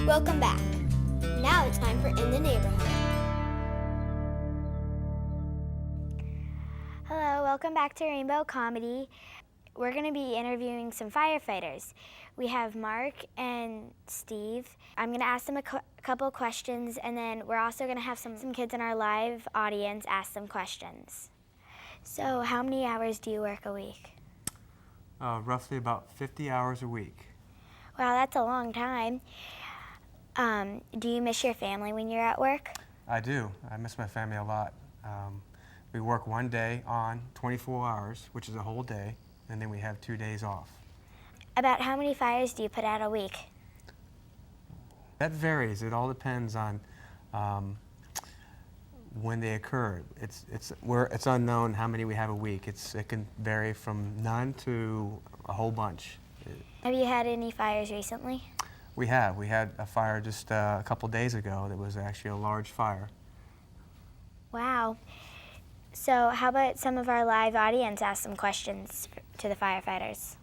Welcome back. Now it's time for In the Neighborhood. Hello, welcome back to Rainbow Comedy. We're going to be interviewing some firefighters. We have Mark and Steve. I'm going to ask them a couple questions, and then we're also going to have some kids in our live audience ask them questions. So how many hours do you work a week? Roughly about 50 hours a week. Wow, that's a long time. Do you miss your family when you're at work? I do. I miss my family a lot. We work one day on 24 hours, which is a whole day, and then we have 2 days off. About how many fires do you put out a week? That varies. It all depends on when they occur. It's unknown how many we have a week. It can vary from none to a whole bunch. Have you had any fires recently? We have. We had a fire just a couple days ago that was actually a large fire. Wow. So how about some of our live audience ask some questions to the firefighters?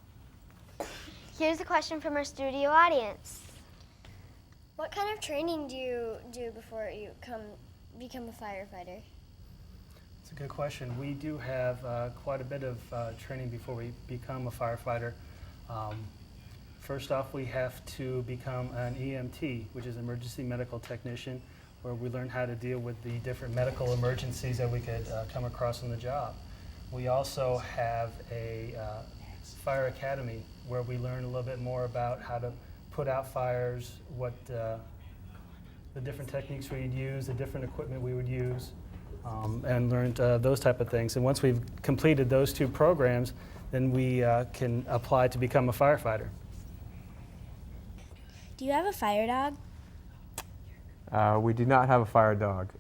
Here's a question from our studio audience. What kind of training do you do before you become a firefighter? It's a good question. We do have quite a bit of training before we become a firefighter. First off, we have to become an EMT, which is Emergency Medical Technician, where we learn how to deal with the different medical emergencies that we could come across on the job. We also have a fire academy where we learn a little bit more about how to put out fires, what the different techniques we'd use, the different equipment we would use, and learned those type of things. And once we've completed those two programs, then we can apply to become a firefighter. Do you have a fire dog? We do not have a fire dog.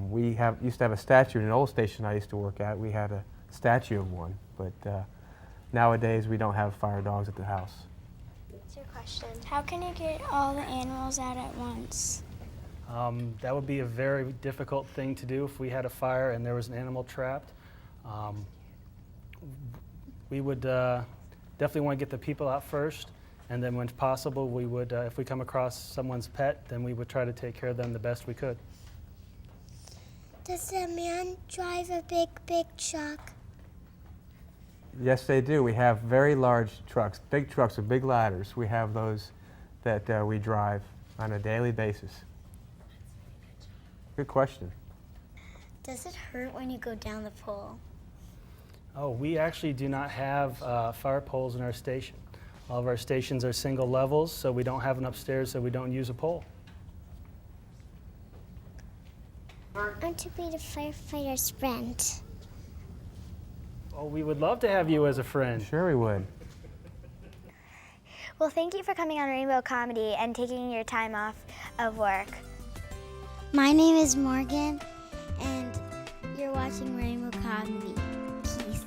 We used to have a statue in an old station I used to work at. We had a statue of one, but nowadays we don't have fire dogs at the house. What's your question? How can you get all the animals out at once? That would be a very difficult thing to do if we had a fire and there was an animal trapped. We would definitely want to get the people out first, and then when possible, we would, if we come across someone's pet, then we would try to take care of them the best we could. Does the man drive a big truck? Yes, they do. We have very large trucks, big trucks with big ladders. We have those that we drive on a daily basis. Good question. Does it hurt when you go down the pole? Oh, we actually do not have fire poles in our station. All of our stations are single levels, so we don't have an upstairs, so we don't use a pole. I want to be the firefighter's friend. Oh, we would love to have you as a friend. Sure we would. Well, thank you for coming on Rainbow Comedy and taking your time off of work. My name is Morgan, and you're watching Rainbow Comedy. Peace.